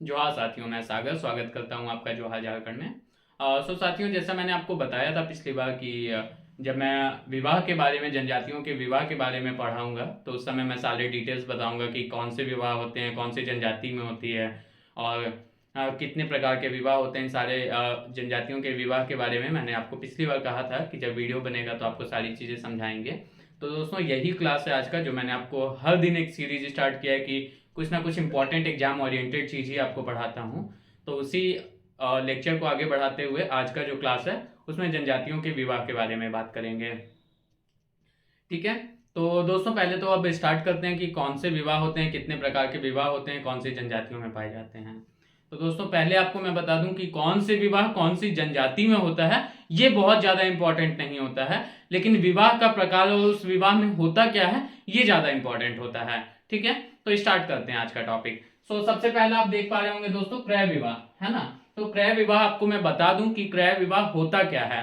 जोहार साथियों, मैं सागर स्वागत करता हूं आपका जोहार झारखंड में। साथियों, जैसा मैंने आपको बताया था पिछली बार कि जब मैं विवाह के बारे में, जनजातियों के विवाह के बारे में पढ़ाऊंगा तो उस समय मैं सारे डिटेल्स बताऊंगा कि कौन से विवाह होते हैं, कौन से जनजाति में होती है और कितने प्रकार के विवाह होते हैं। सारे जनजातियों के विवाह के बारे में मैंने आपको पिछली बार कहा था कि जब वीडियो बनेगा तो आपको सारी चीज़ें समझाएंगे। तो दोस्तों, यही क्लास है आज का, जो मैंने आपको हर दिन एक सीरीज स्टार्ट किया है कि कुछ ना कुछ इंपॉर्टेंट एग्जाम ओरिएंटेड चीज़ ही आपको पढ़ाता हूँ। तो उसी लेक्चर को आगे बढ़ाते हुए आज का जो क्लास है उसमें जनजातियों के विवाह के बारे में बात करेंगे। ठीक है, तो दोस्तों पहले तो अब स्टार्ट करते हैं कि कौन से विवाह होते हैं, कितने प्रकार के विवाह होते हैं, कौन सी जनजातियों में पाए जाते हैं। तो दोस्तों पहले आपको मैं बता दूं कि कौन से विवाह कौन सी जनजाति में होता है ये बहुत ज़्यादा इंपॉर्टेंट नहीं होता है, लेकिन विवाह का प्रकार और उस विवाह में होता क्या है ये ज़्यादा इंपॉर्टेंट होता है। ठीक है, तो स्टार्ट करते हैं आज का टॉपिक। सबसे पहले आप देख पा रहे होंगे दोस्तों, क्रय विवाह, है ना। तो क्रय विवाह आपको मैं बता दूं कि क्रय विवाह होता क्या है।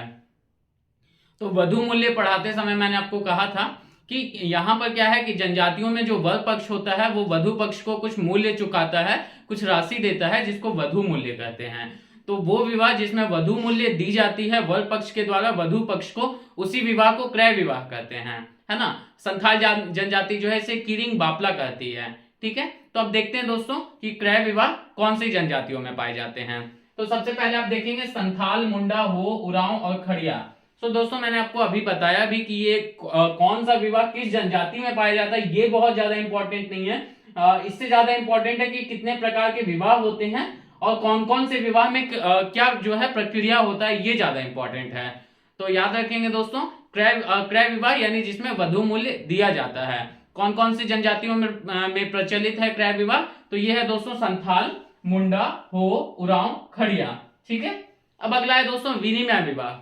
तो वधु मूल्य पढ़ाते समय मैंने आपको कहा था कि यहाँ पर क्या है कि जनजातियों में जो वर पक्ष होता है वो वधु पक्ष को कुछ मूल्य चुकाता है, कुछ राशि देता है, जिसको वधु मूल्य कहते हैं। तो वो विवाह जिसमें वधु मूल्य दी जाती है वर पक्ष के द्वारा वधु पक्ष को, उसी विवाह को क्रय विवाह कहते हैं, है ना। संथाल जनजाति जो है इसे किरिंग बापला कहती है। ठीक है, तो अब देखते हैं दोस्तों कि क्रय विवाह कौन सी जनजातियों में पाए जाते हैं। तो सबसे पहले आप देखेंगे संथाल, मुंडा, हो, उरांव और खड़िया। तो दोस्तों मैंने आपको अभी बताया भी कि ये कौन सा विवाह किस जनजाति में पाया जाता है, ये बहुत ज्यादा इंपॉर्टेंट नहीं है। इससे ज्यादा इंपॉर्टेंट है कि कितने प्रकार के विवाह होते हैं और कौन कौन से विवाह में क्या जो है प्रक्रिया होता है, ये ज्यादा इंपॉर्टेंट है। तो याद रखेंगे दोस्तों, क्रय विवाह यानी जिसमें वधु मूल्य दिया जाता है। कौन कौन सी जनजातियों में प्रचलित है क्रय विवाह, तो ये है दोस्तों संथाल, मुंडा, हो, उरांव, खड़िया। ठीक है, अब अगला है दोस्तों विनिमय विवाह।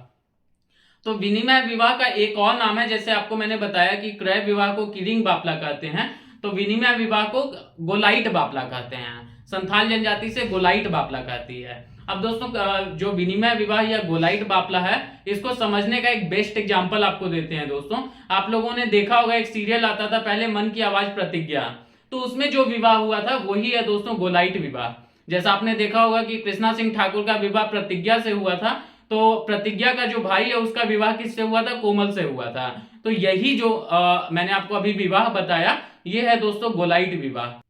तो विनिमय विवाह का एक और नाम है, जैसे आपको मैंने बताया कि क्रय विवाह को किरिंग बापला कहते हैं, तो विनिमय विवाह को गोलाइट बापला कहते हैं। संथाल जनजाति से गोलाइट बापला कहती है। अब दोस्तों जो विनिमय विवाह या गोलाइट बापला है, इसको समझने का एक बेस्ट एग्जांपल आपको देते हैं दोस्तों। आप लोगों ने देखा होगा एक सीरियल आता था पहले, मन की आवाज प्रतिज्ञा, तो उसमें जो विवाह हुआ था वही है दोस्तों गोलाइट विवाह। जैसा आपने देखा होगा कि कृष्णा सिंह ठाकुर का विवाह प्रतिज्ञा से हुआ था, तो प्रतिज्ञा का जो भाई है उसका विवाह किससे हुआ था, कोमल से हुआ था। तो यही जो मैंने आपको अभी विवाह बताया ये है दोस्तों गोलाइट विवाह।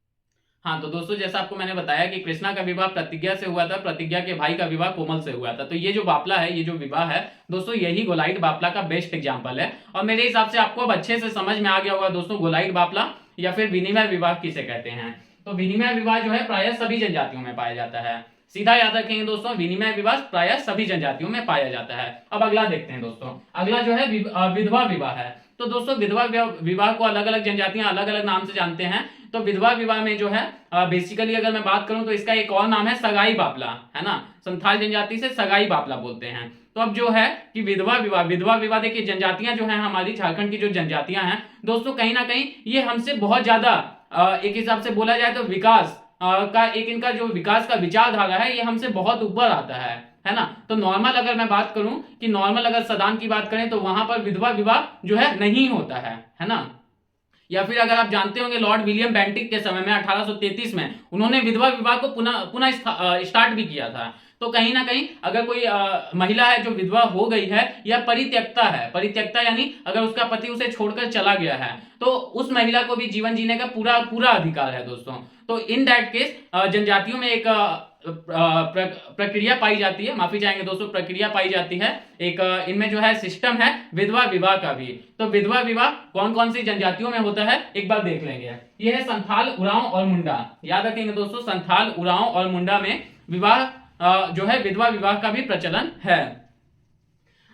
हाँ, तो दोस्तों जैसा आपको मैंने बताया कि कृष्णा का विवाह प्रतिज्ञा से हुआ था, प्रतिज्ञा के भाई का विवाह कोमल से हुआ था। तो ये जो बापला है, ये जो विवाह है दोस्तों, यही गोलाइट बापला का बेस्ट एग्जाम्पल है। और मेरे हिसाब से आपको अब अच्छे से समझ में आ गया होगा दोस्तों गोलाइट बापला या फिर विनिमय विवाह किसे कहते हैं। तो विनिमय विवाह जो है प्रायः सभी जनजातियों में पाया जाता है। सीधा याद रखेंगे दोस्तों, विनिमय विवाह प्रायः सभी जनजातियों में पाया जाता है। अब अगला देखते हैं दोस्तों, अगला जो है विधवा विवाह है। तो दोस्तों विधवा विवाह को अलग अलग जनजातियां अलग अलग नाम से जानते हैं। तो विधवा विवाह में जो है बेसिकली अगर मैं बात करूं तो इसका एक और नाम है सगाई बापला, है ना। संथाल जनजाति से सगाई बापला बोलते हैं। तो अब जो है कि विधवा विवाह देखिए, जनजातियां जो है हमारी झारखंड की जो जनजातियां हैं दोस्तों, कहीं ना कहीं ये हमसे बहुत ज्यादा एक हिसाब से बोला जाए तो विकास का एक इनका जो विकास का विचारधारा है ये हमसे बहुत ऊपर आता है ना। तो नॉर्मल अगर मैं बात करूं कि नॉर्मल अगर सदान की बात करें तो वहां पर विधवा विवाह जो है नहीं होता है ना। या फिर अगर आप जानते होंगे लॉर्ड विलियम बेंटिक के समय में 1833 में उन्होंने विधवा विवाह को पुनः स्टार्ट भी किया था। तो कहीं ना कहीं अगर कोई महिला है जो विधवा हो गई है या परित्यक्ता यानी अगर उसका पति उसे छोड़कर चला गया है, तो उस महिला को भी जीवन जीने का पूरा पूरा अधिकार है दोस्तों। तो इन दैट केस जनजातियों में एक प्रक्रिया पाई जाती है, माफी चाहेंगे दोस्तों, प्रक्रिया पाई जाती है एक इनमें जो है सिस्टम है विधवा विवाह का भी। तो विधवा विवाह कौन कौन सी जनजातियों में होता है एक बार देख लेंगे। ये है संथाल, उरांव और मुंडा। याद रखेंगे दोस्तों, संथाल, उरांव और मुंडा में विवाह जो है विधवा विवाह का भी प्रचलन है।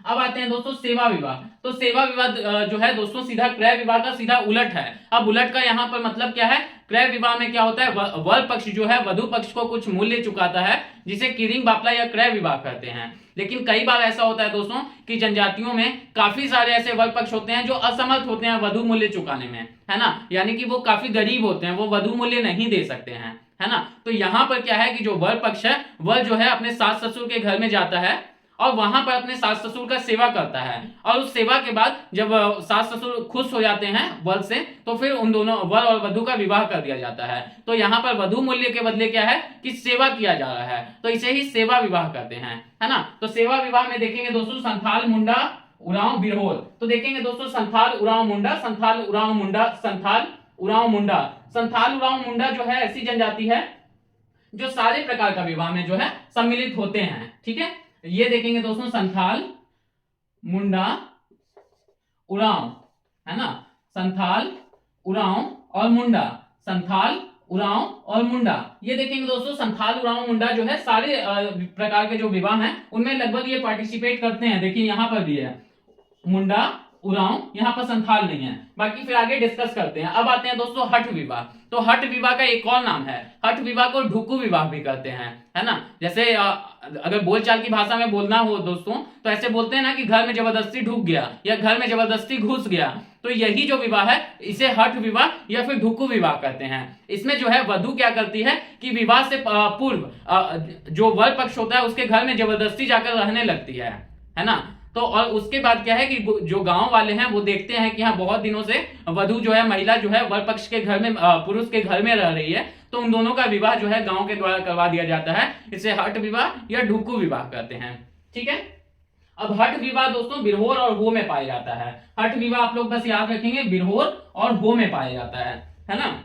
अब आते हैं दोस्तों सेवा विवाह। तो सेवा विवाह जो है दोस्तों सीधा क्रय विवाह का सीधा उलट है। अब उलट का यहाँ पर मतलब क्या है, क्रय विवाह में क्या होता है, वर पक्ष जो है वधु पक्ष को कुछ मूल्य चुकाता है, जिसे किरिंग बापला या क्रय विवाह कहते हैं। लेकिन कई बार ऐसा होता है दोस्तों कि जनजातियों में काफी सारे ऐसे वर पक्ष होते हैं जो असमर्थ होते हैं वधु मूल्य चुकाने में, है ना। यानी कि वो काफी गरीब होते हैं, वो वधु मूल्य नहीं दे सकते हैं, है ना। तो यहाँ पर क्या है कि जो वर पक्ष है वह जो है अपने सास ससुर के घर में जाता है और वहां पर अपने सास ससुर का सेवा करता है। और उस सेवा के बाद जब सास ससुर खुश हो जाते हैं वर से, तो फिर उन दोनों वर और वधु का विवाह कर दिया जाता है। तो यहाँ पर वधु मूल्य के बदले क्या है कि सेवा किया जा रहा है, तो इसे ही सेवा विवाह कहते हैं, है ना। तो सेवा विवाह में देखेंगे दोस्तों संथाल, मुंडा, उरांव, बिरहोर। तो देखेंगे दोस्तों संथाल, उरांव, मुंडा, संथाल, उरांव, मुंडा, संथाल, उरांव, मुंडा। संथाल, उरांव, मुंडा जो है ऐसी जनजाति है जो सारे प्रकार का विवाह में जो है सम्मिलित होते हैं, ठीक है। ये देखेंगे दोस्तों संथाल, मुंडा, उरांव, है ना, संथाल, उरांव और मुंडा, संथाल, उरांव और मुंडा। ये देखेंगे दोस्तों संथाल, उरांव, मुंडा जो है सारे प्रकार के जो विवाह हैं उनमें लगभग ये पार्टिसिपेट करते हैं। देखिए यहाँ पर भी है मुंडा, उरांव, यहाँ पर संथाल नहीं है। बाकी फिर आगे डिस्कस करते हैं। अब आते हैं दोस्तों हठ विवाह। तो हठ विवाह का एक और नाम है, हठ विवाह को ढुकू विवाह भी कहते हैं, है ना। जैसे अगर बोलचाल की भाषा में बोलना हो दोस्तों तो ऐसे बोलते हैं ना कि घर में जबरदस्ती ढुक गया या घर में जबरदस्ती घुस गया। तो यही जो विवाह है इसे हठ विवाह या फिर ढुकू विवाह कहते हैं। इसमें जो है वधु क्या करती है कि विवाह से पूर्व जो वर पक्ष होता है उसके घर में जबरदस्ती जाकर रहने लगती है ना। तो और उसके बाद क्या है कि जो गांव वाले हैं वो देखते हैं कि हाँ बहुत दिनों से वधु जो है महिला जो है वर पक्ष के घर में पुरुष के घर में रह रही है, तो उन दोनों का विवाह जो है गांव के द्वारा करवा दिया जाता है। इसे हठ विवाह या ढुकू विवाह कहते हैं, ठीक है। अब हठ विवाह दोस्तों बिरहोर और हो में पाया जाता है। हठ विवाह आप लोग बस याद रखेंगे बिरहोर और हो में पाया जाता है ना।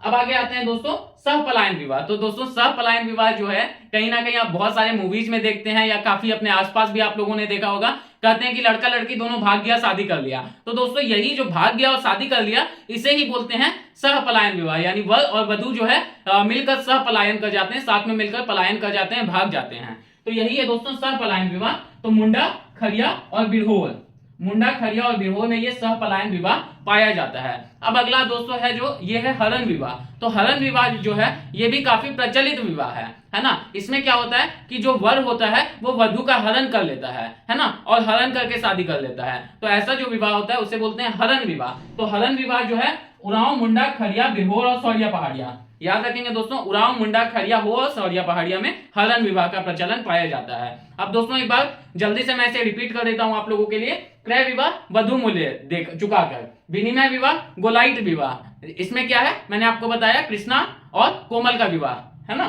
अब आगे आते हैं दोस्तों सहपलायन विवाह। तो दोस्तों सहपलायन विवाह जो है कहीं ना कहीं आप बहुत सारे मूवीज में देखते हैं या काफी अपने आसपास भी आप लोगों ने देखा होगा। कहते हैं कि लड़का लड़की दोनों भाग गया, शादी कर लिया। तो दोस्तों यही जो भाग गया और शादी कर लिया इसे ही बोलते हैं सहपलायन विवाह। यानी वर और वधु जो है मिलकर सहपलायन कर जाते हैं, साथ में मिलकर पलायन कर जाते हैं, भाग जाते हैं। तो यही है दोस्तों सहपलायन विवाह। तो मुंडा, खरिया और बिरहोर, मुंडा, खरिया और बिरहोर में ये सहपलायन विवाह पाया जाता है। अब अगला दोस्तों है जो ये है हरण विवाह। तो हरण विवाह जो है ये भी काफी प्रचलित विवाह है ना। इसमें क्या होता है कि जो वर होता है वो वधु का हरण कर लेता है ना, और हरण करके शादी कर लेता है। तो ऐसा जो विवाह होता है उसे बोलते हैं हरण विवाह। तो हरण विवाह जो है उरांव, मुंडा, खरिया, बिरहोर और सौरिया पहाड़िया, याद रखेंगे दोस्तों, उरांव, मुंडा, खरिया, हो और सौरिया पहाड़िया में हरण विवाह का प्रचलन पाया जाता है। अब दोस्तों एक बार जल्दी से मैं इसे रिपीट कर देता हूं आप लोगों के लिए। क्रय विवाह वधु मूल्य देख चुकाकर, विनिमय विवाह गोलाइट विवाह, इसमें क्या है मैंने आपको बताया कृष्णा और कोमल का विवाह, है ना।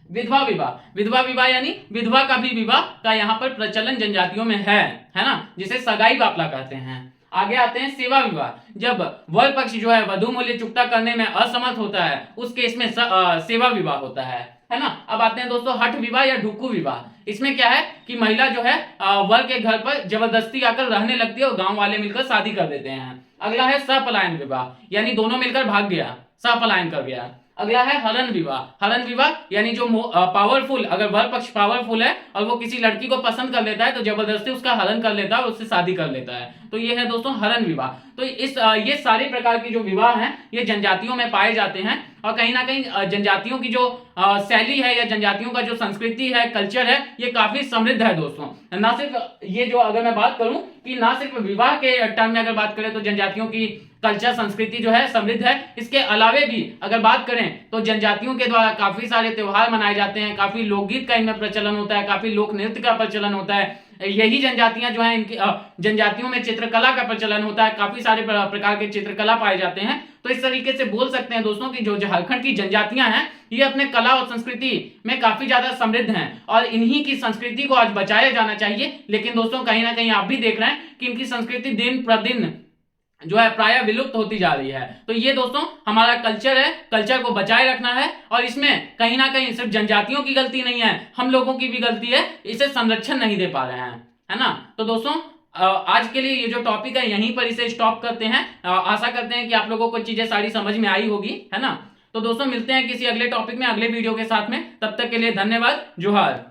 विधवा विवाह, विधवा विवाह यानी विधवा का भी विवाह का यहाँ पर प्रचलन जनजातियों में है ना, जिसे सगाई बापला कहते हैं। आगे आते हैं सेवा विवाह। जब वर पक्ष जो है वधु मूल्य चुकता करने में असमर्थ होता है उस केस में सेवा विवाह होता है ना। अब आते हैं दोस्तों हठ विवाह या ढुकू विवाह। इसमें क्या है कि महिला जो है वर के घर पर जबरदस्ती आकर रहने लगती है और गांव वाले मिलकर शादी कर देते हैं। अगला है सहपलायन विवाह, यानी दोनों मिलकर भाग गया, सहपलायन कर गया। अगला है हरण विवाह। हरण विवाह यानी जो पावरफुल, अगर वर पक्ष पावरफुल है और वो किसी लड़की को पसंद कर लेता है तो जबरदस्ती उसका हरण कर लेता है और उससे शादी कर लेता है। तो ये है दोस्तों हरण विवाह। तो ये सारे प्रकार के जो विवाह हैं ये जनजातियों में पाए जाते हैं और कहीं ना कहीं जनजातियों की जो शैली है या जनजातियों का जो संस्कृति है, कल्चर है, ये काफी समृद्ध है दोस्तों। ना सिर्फ ये जो अगर मैं बात करूं कि ना सिर्फ विवाह के टर्म में अगर बात करें तो जनजातियों की कल्चर संस्कृति जो है समृद्ध है, इसके अलावे भी अगर बात करें तो जनजातियों के द्वारा काफी सारे त्योहार मनाए जाते हैं, काफी लोकगीत का इनमें प्रचलन होता है, काफी लोक नृत्य का प्रचलन होता है। यही जनजातियां जो है इनकी जनजातियों में चित्रकला का प्रचलन होता है, काफी सारे प्रकार के चित्रकला पाए जाते हैं। तो इस तरीके से बोल सकते हैं दोस्तों कि जो झारखंड की जनजातियां हैं ये अपने कला और संस्कृति में काफी ज्यादा समृद्ध हैं और इन्हीं की संस्कृति को आज बचाया जाना चाहिए। लेकिन दोस्तों कहीं ना कहीं आप भी देख रहे हैं कि इनकी संस्कृति दिन प्रतिदिन जो है प्राय विलुप्त होती जा रही है। तो ये दोस्तों हमारा कल्चर है, कल्चर को बचाए रखना है और इसमें कहीं ना कहीं सिर्फ जनजातियों की गलती नहीं है, हम लोगों की भी गलती है, इसे संरक्षण नहीं दे पा रहे हैं, है ना। तो दोस्तों आज के लिए ये जो टॉपिक है यहीं पर इसे स्टॉप करते हैं। आशा करते हैं कि आप लोगों को चीजें सारी समझ में आई होगी, है ना। तो दोस्तों मिलते हैं किसी अगले टॉपिक में, अगले वीडियो के साथ में। तब तक के लिए धन्यवाद, जोहार।